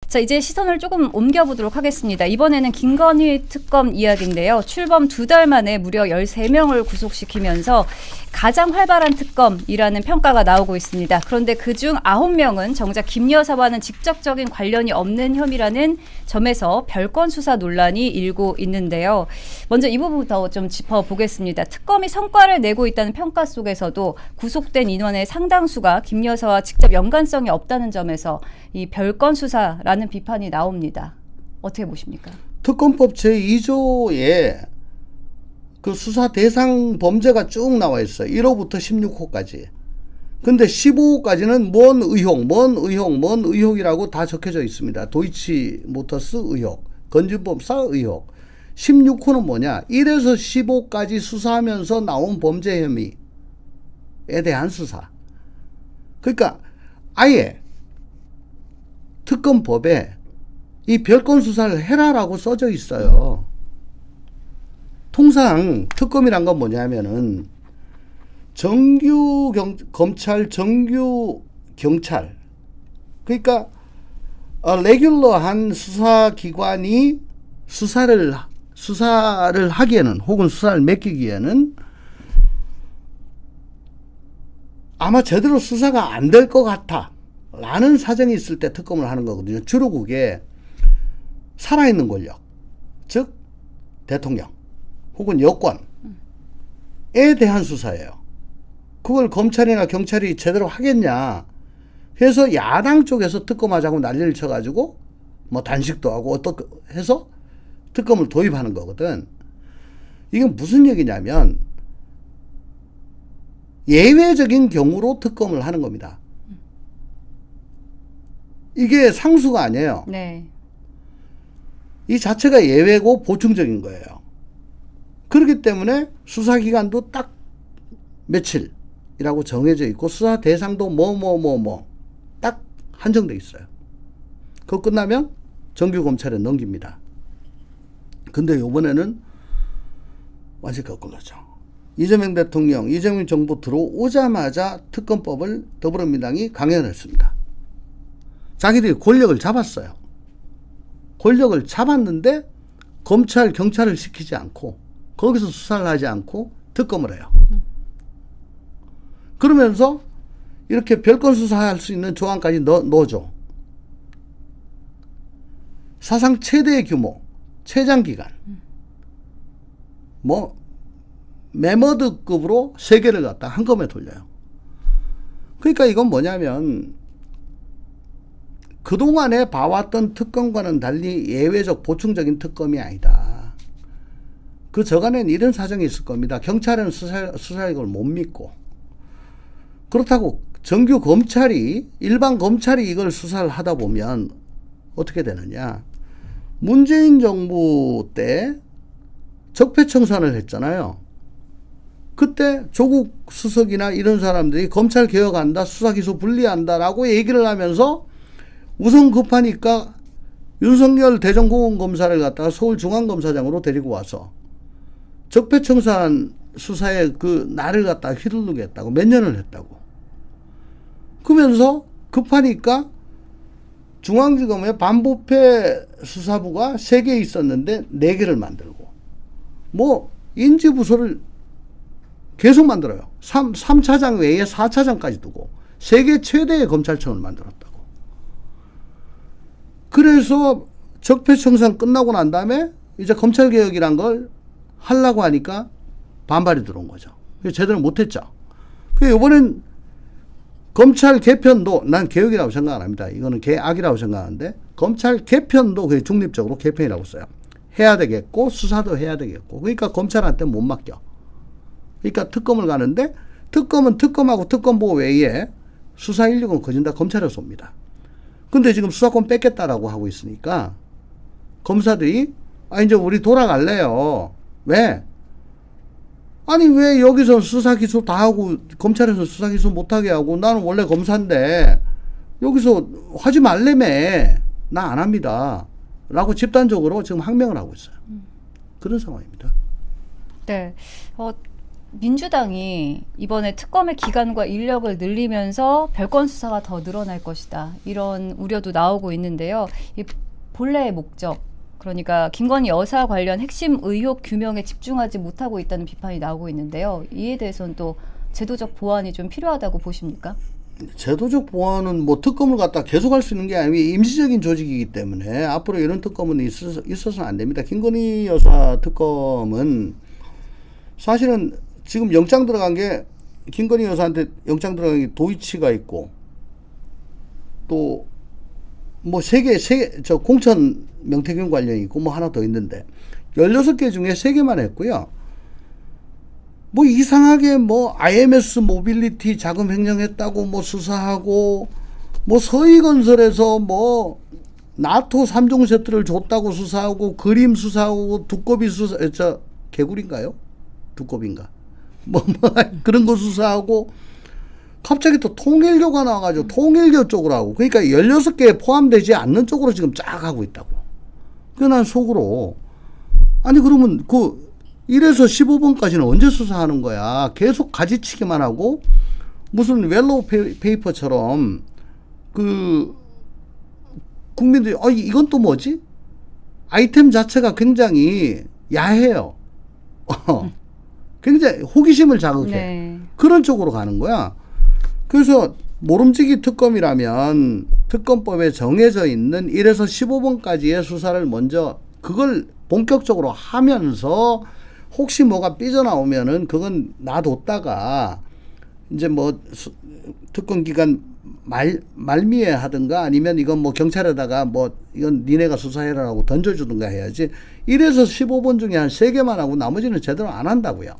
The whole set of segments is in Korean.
자, 이제 시선을 조금 옮겨보도록 하겠습니다. 이번에는 김건희 특검 이야기인데요. 출범 2달 만에 무려 13명을 구속시키면서 가장 활발한 특검이라는 평가가 나오고 있습니다. 그런데 그중 9명은 정작 김 여사와는 직접적인 관련이 없는 혐의라는 점에서 별건 수사 논란이 일고 있는데요. 먼저 이 부분부터 좀 짚어보겠습니다. 특검이 성과를 내고 있다는 평가 속에서도 구속된 인원의 상당수가 김 여사와 직접 연관성이 없다는 점에서 이 별건 수사라는 비판이 나옵니다. 어떻게 보십니까? 특검법 제2조에 그 수사 대상 범죄가 쭉 나와 있어요. 1호부터 16호까지. 근데 15호까지는 뭔 의혹이라고 다 적혀져 있습니다. 도이치모터스 의혹, 건진법사 의혹. 16호는 뭐냐? 1에서 15까지 수사하면서 나온 범죄 혐의에 대한 수사. 그러니까 아예 특검법에 이 별건 수사를 해라라고 써져 있어요. 통상 특검이란 건 뭐냐면은 정규 검찰, 정규 경찰, 그러니까 레귤러한 수사기관이 수사를 하기에는 혹은 수사를 맡기기에는 아마 제대로 수사가 안 될 것 같아 라는 사정이 있을 때 특검을 하는 거거든요. 주로 그게 살아있는 권력, 즉 대통령 혹은 여권에 대한 수사예요. 그걸 검찰이나 경찰이 제대로 하겠냐 해서 야당 쪽에서 특검하자고 난리를 쳐가지고 뭐 단식도 하고 어떻게 해서 특검을 도입하는 거거든. 이게 무슨 얘기냐면 예외적인 경우로 특검을 하는 겁니다. 이게 상수가 아니에요. 네. 이 자체가 예외고 보충적인 거예요. 그렇기 때문에 수사기간도 딱 며칠이라고 정해져 있고 수사 대상도 딱 한정돼 있어요. 그거 끝나면 정규검찰에 넘깁니다. 근데 이번에는 완전히 거꾸로죠. 이재명 대통령, 이재명 정부 들어오자마자 특검법을 더불어민주당이 강행했습니다. 자기들이 권력을 잡았어요. 권력을 잡았는데 검찰, 경찰을 시키지 않고 거기서 수사를 하지 않고 특검을 해요. 그러면서 이렇게 별건 수사할 수 있는 조항까지 넣어줘. 사상 최대의 규모, 최장기간, 뭐 메머드급으로 3개를 갖다 한꺼번에 돌려요. 그러니까 이건 뭐냐면 그동안에 봐왔던 특검과는 달리 예외적 보충적인 특검이 아니다. 그 저간엔 이런 사정이 있을 겁니다. 경찰은 수사력을 못 믿고 그렇다고 정규 검찰이 일반 검찰이 이걸 수사를 하다 보면 어떻게 되느냐. 문재인 정부 때 적폐청산을 했잖아요. 그때 조국 수석이나 이런 사람들이 검찰 개혁한다, 수사기소 분리한다라고 얘기를 하면서 우선 급하니까 윤석열 대전공원검사를 갖다가 서울중앙검사장으로 데리고 와서 적폐청산 수사에 그 날을 갖다가 휘두르게 했다고 몇 년을 했다고. 그러면서 급하니까 중앙지검에 반부패 수사부가 3개 있었는데 4개를 만들고 뭐 인지부서를 계속 만들어요. 3차장 외에 4차장까지 두고 세계 최대의 검찰청을 만들었다고. 그래서 적폐청산 끝나고 난 다음에 이제 검찰개혁이란 걸 하려고 하니까 반발이 들어온 거죠. 제대로 못했죠. 이번엔 검찰 개편도 난 개혁이라고 생각 안 합니다. 이거는 개악이라고 생각하는데 검찰 개편도 그게 중립적으로 개편이라고 써요. 해야 되겠고 수사도 해야 되겠고 그러니까 검찰한테 못 맡겨. 그러니까 특검을 가는데 특검은 특검하고 특검보 외에 수사 인력은 거진 다 검찰에서 옵니다. 근데 지금 수사권 뺏겠다라고 하고 있으니까 검사들이 이제 우리 돌아갈래요. 왜? 아니 왜 여기서 수사기소 다 하고 검찰에서 수사기소 못하게 하고 나는 원래 검사인데 여기서 하지 말래며 나 안 합니다. 라고 집단적으로 지금 항명을 하고 있어요. 그런 상황입니다. 네. 민주당이 이번에 특검의 기간과 인력을 늘리면서 별건 수사가 더 늘어날 것이다. 이런 우려도 나오고 있는데요. 이 본래의 목적, 그러니까 김건희 여사 관련 핵심 의혹 규명에 집중하지 못하고 있다는 비판이 나오고 있는데요. 이에 대해서는 또 제도적 보완이 좀 필요하다고 보십니까? 제도적 보완은 뭐 특검을 갖다 계속 할 수 있는 게 아니고 임시적인 조직이기 때문에 앞으로 이런 특검은 있어서는 안 됩니다. 김건희 여사 특검은 사실은 지금 영장 들어간 게 김건희 여사한테 영장 들어간 게 도이치가 있고 또 뭐 저 공천 명태균 관련이 있고 뭐 하나 더 있는데 16개 중에 3개만 했고요. 뭐 이상하게 뭐 IMS 모빌리티 자금 횡령했다고 뭐 수사하고 뭐 서희건설에서 뭐 나토 3종 세트를 줬다고 수사하고 그림 수사하고 두꺼비 수사 저 개구리인가요? 두꺼비인가? 뭐 그런 거 수사하고 갑자기 또 통일교가 나와가지고 통일교 쪽으로 하고 그러니까 16개에 포함되지 않는 쪽으로 지금 쫙 하고 있다고. 그래서 난 속으로 아니 그러면 그 1에서 15번까지는 언제 수사하는 거야? 계속 가지치기만 하고 무슨 웰로우 페이퍼처럼 그 국민들이 이건 또 뭐지? 아이템 자체가 굉장히 야해요. 굉장히 호기심을 자극해. 네. 그런 쪽으로 가는 거야. 그래서 모름지기 특검이라면 특검법에 정해져 있는 1에서 15번까지의 수사를 먼저 그걸 본격적으로 하면서 혹시 뭐가 삐져나오면은 그건 놔뒀다가 이제 뭐 특검 기간 말미에 하든가 아니면 이건 뭐 경찰에다가 뭐 이건 니네가 수사해라라고 던져주든가 해야지 1에서 15번 중에 한 3개만 하고 나머지는 제대로 안 한다고요.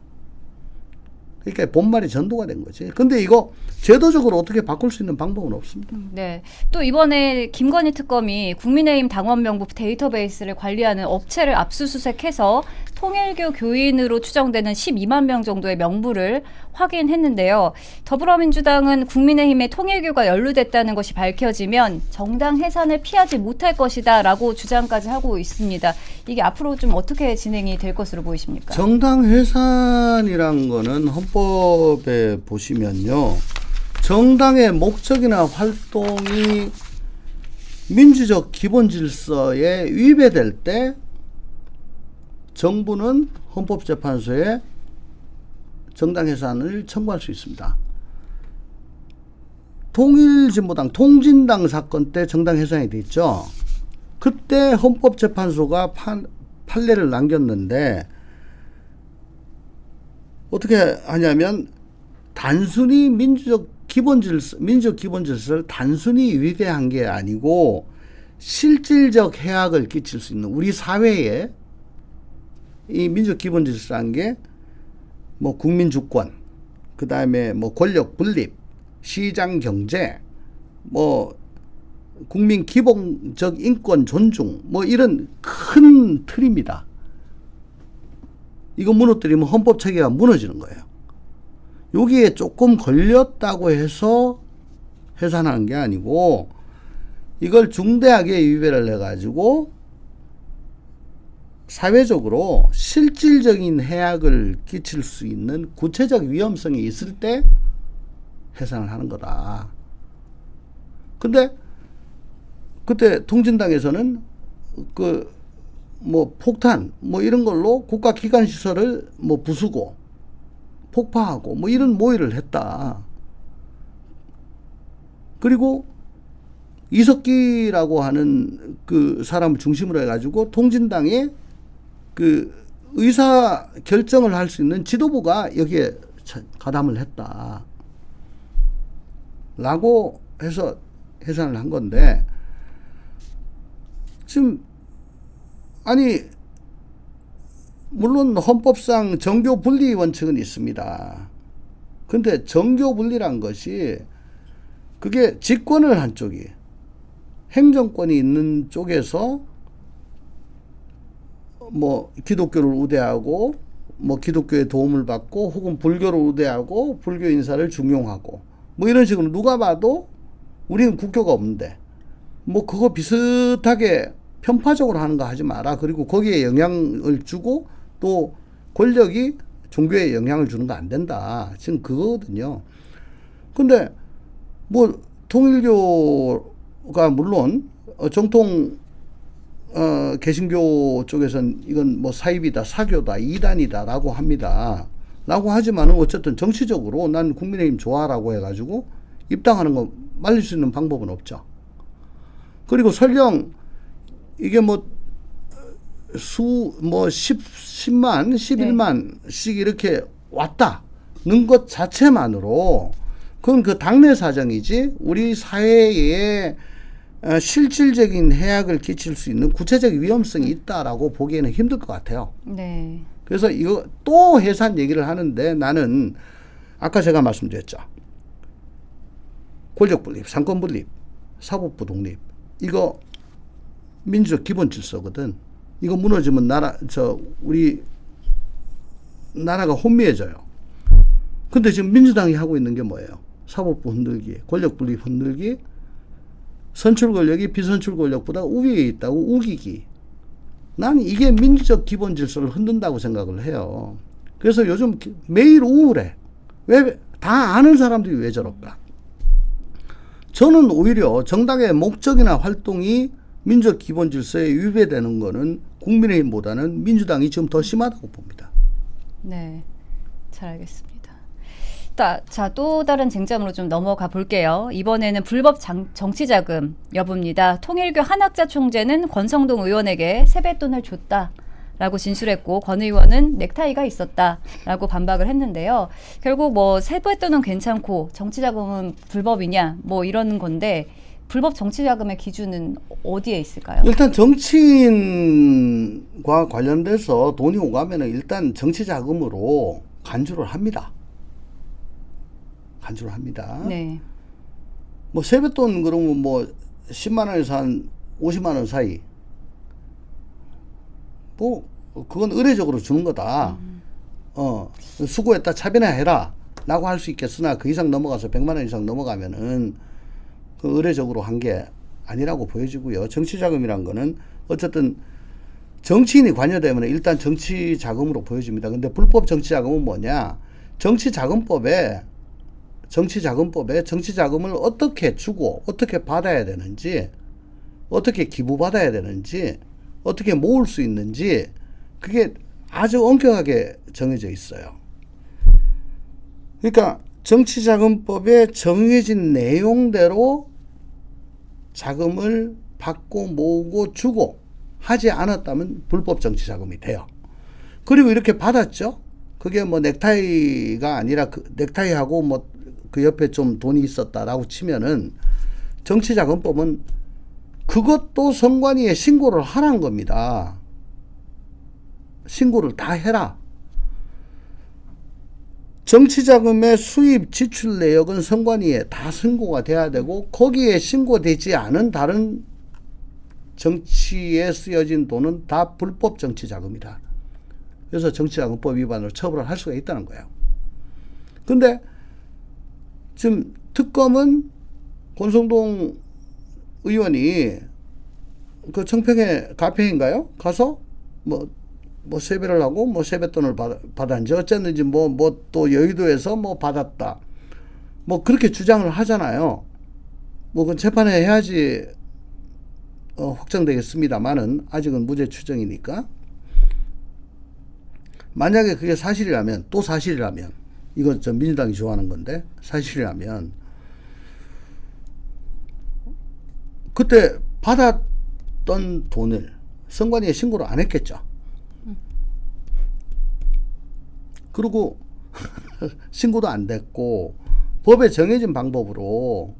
그러니까 본말이 전도가 된 거지. 근데 이거 제도적으로 어떻게 바꿀 수 있는 방법은 없습니다. 네. 또 이번에 김건희 특검이 국민의힘 당원 명부 데이터베이스를 관리하는 업체를 압수수색해서 통일교 교인으로 추정되는 12만 명 정도의 명부를 확인했는데요. 더불어민주당은 국민의힘에 통일교가 연루됐다는 것이 밝혀지면 정당 해산을 피하지 못할 것이다 라고 주장까지 하고 있습니다. 이게 앞으로 좀 어떻게 진행이 될 것으로 보이십니까? 정당 해산이란 거는 헌법에 보시면요. 정당의 목적이나 활동이 민주적 기본 질서에 위배될 때 정부는 헌법재판소에 정당 해산을 청구할 수 있습니다. 통일진보당, 통진당 사건 때 정당 해산이 됐죠. 그때 헌법재판소가 판례를 남겼는데 어떻게 하냐면 단순히 민주적 기본 질서를 단순히 위배한 게 아니고 실질적 해악을 끼칠 수 있는 우리 사회에 이 민주적 기본 질서란 게 뭐 국민 주권, 그 다음에 뭐 권력 분립, 시장 경제, 뭐 국민 기본적 인권 존중, 뭐 이런 큰 틀입니다. 이거 무너뜨리면 헌법 체계가 무너지는 거예요. 여기에 조금 걸렸다고 해서 해산하는 게 아니고 이걸 중대하게 위배를 해가지고 사회적으로 실질적인 해악을 끼칠 수 있는 구체적 위험성이 있을 때 해산을 하는 거다. 근데 그때 통진당에서는 그 뭐 폭탄 뭐 이런 걸로 국가 기관 시설을 뭐 부수고 폭파하고 뭐 이런 모의를 했다. 그리고 이석기라고 하는 그 사람을 중심으로 해가지고 통진당의 그 의사 결정을 할 수 있는 지도부가 여기에 가담을 했다. 라고 해서 해산을 한 건데 지금 아니 물론 헌법상 정교 분리 원칙은 있습니다. 근데 정교 분리란 것이 그게 집권을 한 쪽이 행정권이 있는 쪽에서 뭐 기독교를 우대하고 뭐 기독교의 도움을 받고 혹은 불교를 우대하고 불교 인사를 중용하고 뭐 이런 식으로 누가 봐도 우리는 국교가 없는데 뭐 그거 비슷하게 편파적으로 하는 거 하지 마라. 그리고 거기에 영향을 주고 또 권력이 종교에 영향을 주는 거 안 된다. 지금 그거거든요. 근데 뭐 통일교가 물론 정통 개신교 쪽에서는 이건 뭐 사입이다, 사교다, 이단이다라고 합니다. 라고 하지만은 어쨌든 정치적으로 난 국민의힘 좋아라고 해가지고 입당하는 거 말릴 수 있는 방법은 없죠. 그리고 설령 이게 뭐 10만, 11만씩 이렇게 왔다는 것 자체만으로 그건 그 당내 사정이지 우리 사회에 실질적인 해악을 끼칠 수 있는 구체적 위험성이 있다라고 보기에는 힘들 것 같아요. 네. 그래서 이거 또 해산 얘기를 하는데 나는 아까 제가 말씀드렸죠. 권력 분립, 상권 분립, 사법부 독립. 이거 민주적 기본 질서거든. 이거 무너지면 우리 나라가 혼미해져요. 근데 지금 민주당이 하고 있는 게 뭐예요? 사법부 흔들기, 권력 분립 흔들기, 선출 권력이 비선출 권력보다 우위에 있다고 우기기. 난 이게 민주적 기본 질서를 흔든다고 생각을 해요. 그래서 요즘 매일 우울해. 왜 다 아는 사람들이 왜 저럴까? 저는 오히려 정당의 목적이나 활동이 민주적 기본 질서에 위배되는 거는 국민의힘보다는 민주당이 지금 더 심하다고 봅니다. 네, 잘 알겠습니다. 자, 또 다른 쟁점으로 좀 넘어가 볼게요. 이번에는 불법 정치자금 여부입니다. 통일교 한학자 총재는 권성동 의원에게 세뱃돈을 줬다라고 진술했고 권 의원은 넥타이가 있었다라고 반박을 했는데요. 결국 뭐 세뱃돈은 괜찮고 정치자금은 불법이냐 뭐 이런 건데 불법 정치자금의 기준은 어디에 있을까요? 일단 정치인과 관련돼서 돈이 오가면은 일단 정치자금으로 간주를 합니다. 간주를 합니다. 네. 뭐 세뱃돈 그러면 뭐 10만 원에서 한 50만 원 사이. 뭐 그건 의례적으로 주는 거다. 수고했다 차비나 라고 할 수 있겠으나 그 이상 넘어가서 100만 원 이상 넘어가면은 그 의례적으로 한 게 아니라고 보여지고요. 정치자금이란 거는 어쨌든 정치인이 관여되면 일단 정치자금으로 보여집니다. 근데 불법 정치자금은 뭐냐? 정치자금법에 정치자금을 어떻게 주고 어떻게 받아야 되는지 어떻게 기부받아야 되는지 어떻게 모을 수 있는지 그게 아주 엄격하게 정해져 있어요. 그러니까 정치자금법에 정해진 내용대로 자금을 받고 모으고 주고 하지 않았다면 불법 정치자금이 돼요. 그리고 이렇게 받았죠. 그게 뭐 넥타이가 아니라 넥타이하고 뭐 그 옆에 좀 돈이 있었다라고 치면은 정치자금법은 그것도 선관위에 신고를 하라는 겁니다. 신고를 다 해라. 정치자금의 수입 지출 내역은 선관위에 다 신고가 돼야 되고 거기에 신고되지 않은 다른 정치에 쓰여진 돈은 다 불법 정치자금이다. 그래서 정치자금법 위반으로 처벌을 할 수가 있다는 거예요. 근데 지금 특검은 권성동 의원이 그 청평에 가평인가요? 가서 뭐 세배를 하고 뭐 세뱃돈을 받았는지 어쨌는지 뭐 또 여의도에서 뭐 받았다. 뭐 그렇게 주장을 하잖아요. 뭐 그건 재판에 해야지 확정되겠습니다만은 아직은 무죄 추정이니까. 만약에 그게 사실이라면 또 사실이라면 이건 저 민주당이 좋아하는 건데 사실이라면 그때 받았던 돈을 선관위에 신고를 안 했겠죠. 그리고 신고도 안 됐고 법에 정해진 방법으로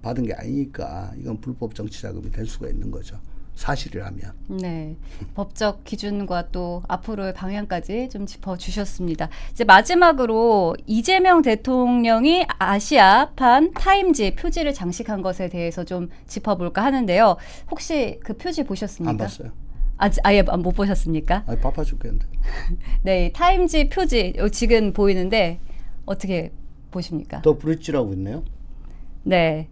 받은 게 아니니까 이건 불법 정치자금이 될 수가 있는 거죠. 사실이라면. 네. 법적 기준과 또 앞으로의 방향까지 좀 짚어주셨습니다. 이제 마지막으로 이재명 대통령이 아시아판 타임지 표지를 장식한 것에 대해서 좀 짚어볼까 하는데요. 혹시 그 표지 보셨습니까? 안 봤어요. 아예 못 보셨습니까? 아니, 바빠 죽겠는데. 네. 타임지 표지 지금 보이는데 어떻게 보십니까? 더 브릿지라고 있네요. 네.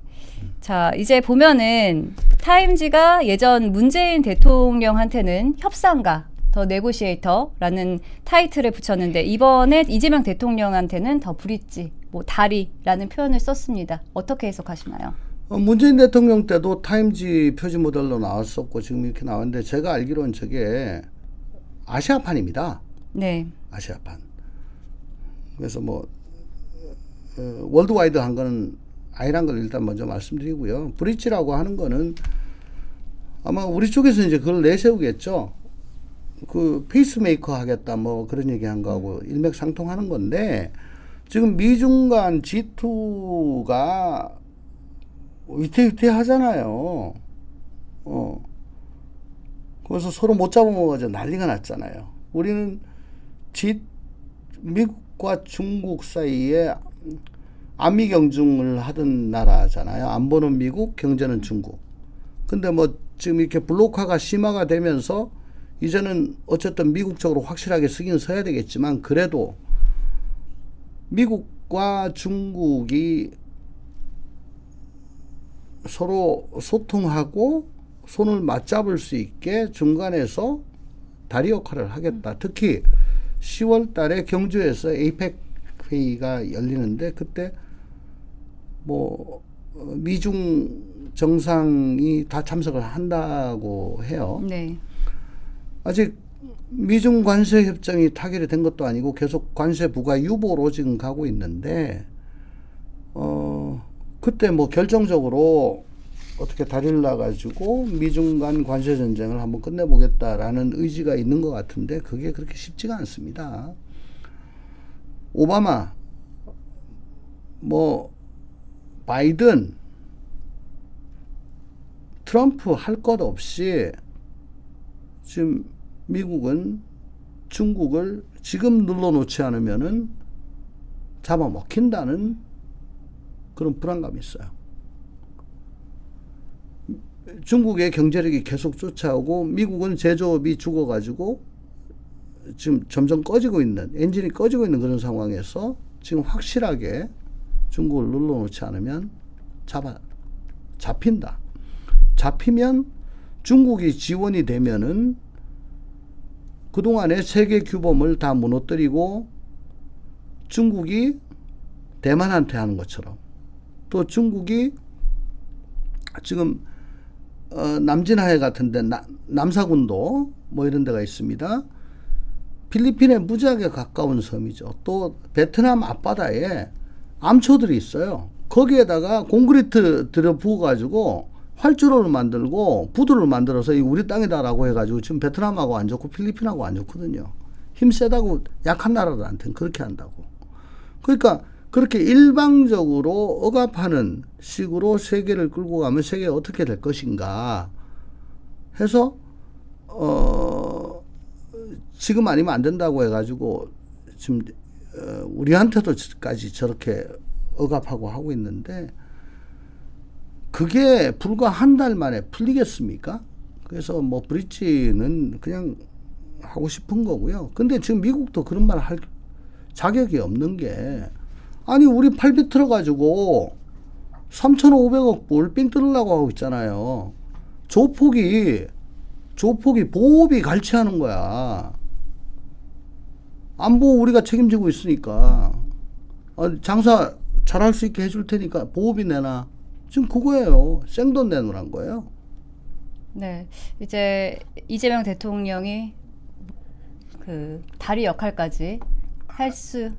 자, 이제 보면은 타임지가 예전 문재인 대통령한테는 협상가 더 네고시에이터라는 타이틀을 붙였는데 이번에 이재명 대통령한테는 더 브릿지, 뭐 다리라는 표현을 썼습니다. 어떻게 해석하시나요? 문재인 대통령 때도 타임지 표지 모델로 나왔었고 지금 이렇게 나왔는데 제가 알기로는 저게 아시아판입니다. 네. 아시아판. 그래서 뭐 월드와이드 한 거는 아니란 걸 일단 먼저 말씀드리고요. 브릿지라고 하는 거는 아마 우리 쪽에서 이제 그걸 내세우겠죠. 그 페이스메이커 하겠다 뭐 그런 얘기한 거하고 일맥상통하는 건데 지금 미중 간 G2가 위태위태하잖아요. 그래서 서로 못 잡아먹어서 난리가 났잖아요. 우리는 미국과 중국 사이에 안미 경중을 하던 나라잖아요. 안보는 미국, 경제는 중국. 근데 뭐 지금 이렇게 블록화가 심화가 되면서 이제는 어쨌든 미국 쪽으로 확실하게 쓰긴 서야 되겠지만 그래도 미국과 중국이 서로 소통하고 손을 맞잡을 수 있게 중간에서 다리 역할을 하겠다. 특히 10월 달에 경주에서 에이펙 회의가 열리는데 그때 뭐 미중 정상이 다 참석을 한다고 해요. 네. 아직 미중 관세 협정이 타결이 된 것도 아니고 계속 관세 부과 유보로 지금 가고 있는데 그때 뭐 결정적으로 어떻게 다리를 놔가지고 미중 간 관세 전쟁을 한번 끝내보겠다라는 의지가 있는 것 같은데 그게 그렇게 쉽지가 않습니다. 오바마, 뭐 바이든, 트럼프 할 것 없이 지금 미국은 중국을 지금 눌러놓지 않으면은 잡아먹힌다는 그런 불안감이 있어요. 중국의 경제력이 계속 쫓아오고 미국은 제조업이 죽어가지고 지금 점점 꺼지고 있는 엔진이 꺼지고 있는 그런 상황에서 지금 확실하게 중국을 눌러놓지 않으면 잡힌다. 잡히면 중국이 지원이 되면은 그동안의 세계 규범을 다 무너뜨리고 중국이 대만한테 하는 것처럼 또 중국이 지금 남진하해 같은데 남사군도 뭐 이런 데가 있습니다. 필리핀에 무지하게 가까운 섬이죠. 또 베트남 앞바다에 암초들이 있어요. 거기에다가 콘크리트 들여 부어가지고 활주로를 만들고 부두를 만들어서 이 우리 땅이다라고 해가지고 지금 베트남하고 안 좋고 필리핀하고 안 좋거든요. 힘 세다고 약한 나라들한테는 그렇게 한다고. 그러니까 그렇게 일방적으로 억압하는 식으로 세계를 끌고 가면 세계가 어떻게 될 것인가 해서 지금 아니면 안 된다고 해가지고 지금 우리한테도까지 저렇게 억압하고 하고 있는데 그게 불과 한 달 만에 풀리겠습니까? 그래서 뭐 브릿지는 그냥 하고 싶은 거고요. 근데 지금 미국도 그런 말 할 자격이 없는 게 아니 우리 팔 비틀어가지고 3,500억 불 삥 뜯으려고 하고 있잖아요. 조폭이 보호비 갈취하는 거야. 안보 우리가 책임지고 있으니까 장사 잘할 수 있게 해줄 테니까 보호비 내놔. 지금 그거예요. 생돈 내놓으란 거예요. 네, 이제 이재명 대통령이 그 다리 역할까지 할 수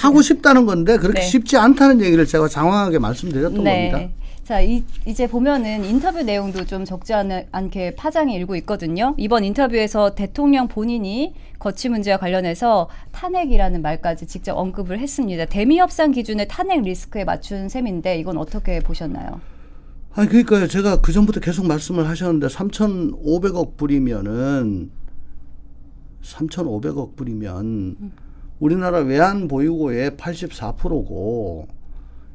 하고 싶다는 건데 그렇게 네. 쉽지 않다는 얘기를 제가 장황하게 말씀드렸던 겁니다. 자, 이제 보면은 인터뷰 내용도 좀 적지 않게 파장이 일고 있거든요. 이번 인터뷰에서 대통령 본인이 거취 문제와 관련해서 탄핵이라는 말까지 직접 언급을 했습니다. 대미 협상 기준의 탄핵 리스크에 맞춘 셈인데 이건 어떻게 보셨나요? 아니 그러니까요. 제가 그 전부터 계속 말씀을 하셨는데 3,500억 불이면은 3,500억 불이면 우리나라 외환 보유고의 84%고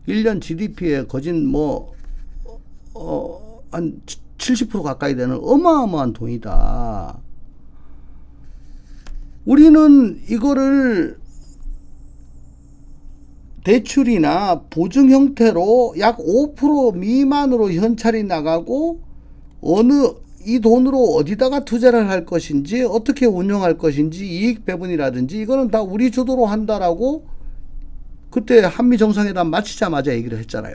1년 GDP에 거진 뭐 한 70% 가까이 되는 어마어마한 돈이다. 우리는 이거를 대출이나 보증 형태로 약 5% 미만으로 현찰이 나가고 어느 이 돈으로 어디다가 투자를 할 것인지 어떻게 운영할 것인지 이익 배분이라든지 이거는 다 우리 주도로 한다라고 그때 한미 정상회담 마치자마자 얘기를 했잖아요.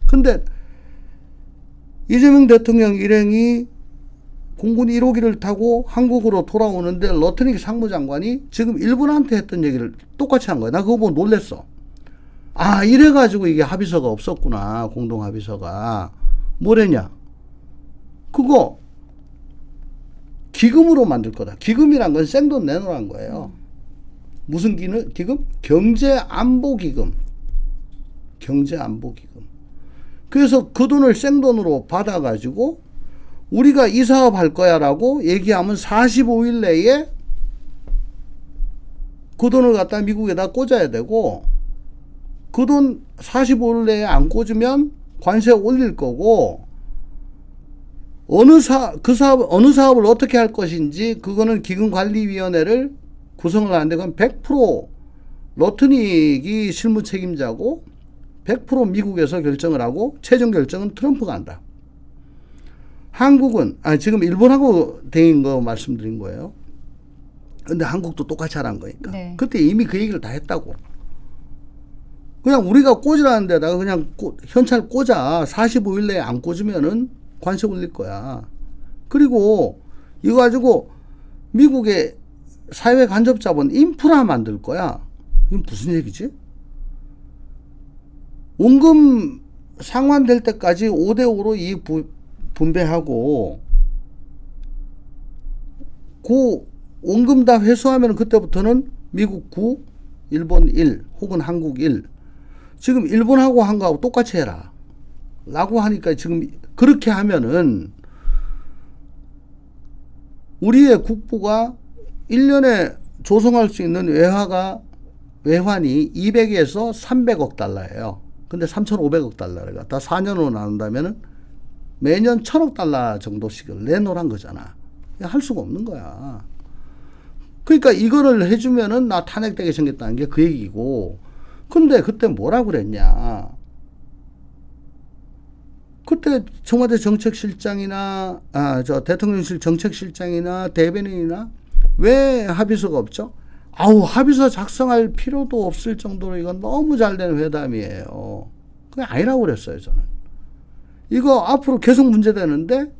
근데 이재명 대통령 일행이 공군 1호기를 타고 한국으로 돌아오는데 러트닉 상무장관이 지금 일본한테 했던 얘기를 똑같이 한 거야. 나 그거 보고 놀랬어. 아, 이래가지고 이게 합의서가 없었구나. 공동 합의서가. 뭐랬냐. 그거 기금으로 만들 거다. 기금이란 건 생돈 내놓으란 거예요. 무슨 기금? 경제안보기금. 경제안보기금. 그래서 그 돈을 생돈으로 받아가지고 우리가 이 사업 할 거야 라고 얘기하면 45일 내에 그 돈을 갖다 미국에다 꽂아야 되고 그 돈 45일 내에 안 꽂으면 관세 올릴 거고 어느 사업을 어떻게 할 것인지 그거는 기금관리위원회를 구성을 하는데 그건 100% 러트닉이 실무 책임자고 100% 미국에서 결정을 하고 최종 결정은 트럼프가 한다. 한국은 지금 일본하고 대인 거 말씀드린 거예요. 근데 한국도 똑같이 하라는 거니까. 네. 그때 이미 그 얘기를 다 했다고. 그냥 우리가 꽂으라는 데다가 그냥 현찰 꽂아. 45일 내에 안 꽂으면은 관세 올릴 거야. 그리고 이거 가지고 미국의 사회 간접 자본 인프라 만들 거야. 이건 무슨 얘기지? 원금 상환될 때까지 5대5로 이익 분배하고 그 원금 다 회수하면 그때부터는 미국 9, 일본 1 혹은 한국 1 지금 일본하고 한 거하고 똑같이 해라 라고 하니까 지금 그렇게 하면은 우리의 국부가 1년에 조성할 수 있는 외환이 200에서 300억 달러예요. 근데 3,500억 달러를 갖다 4년으로 나눈다면은 매년 1,000억 달러 정도씩을 내놓으란 거잖아. 할 수가 없는 거야. 그러니까 이거를 해주면은 나 탄핵되게 생겼다는 게 그 얘기고. 근데 그때 뭐라고 그랬냐. 그때 청와대 정책실장이나, 대통령실 정책실장이나 대변인이나 왜 합의서가 없죠? 합의서 작성할 필요도 없을 정도로 이건 너무 잘 된 회담이에요. 그게 아니라고 그랬어요, 저는. 이거 앞으로 계속 문제되는데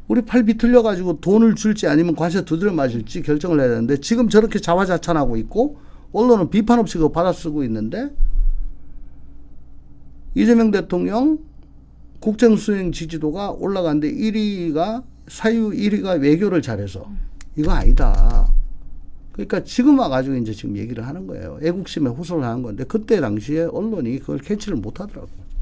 우리 팔 비틀려가지고 돈을 줄지 아니면 관세 두드려 맞을지 결정을 해야 되는데 지금 저렇게 자화자찬하고 있고 언론은 비판 없이 그거 받아쓰고 있는데 이재명 대통령 국정수행 지지도가 올라가는데 1위가 사유 1위가 외교를 잘해서 이거 아니다. 그러니까 지금 와가지고 이제 지금 얘기를 하는 거예요. 애국심에 호소를 하는 건데 그때 당시에 언론이 그걸 캐치를 못 하더라고요.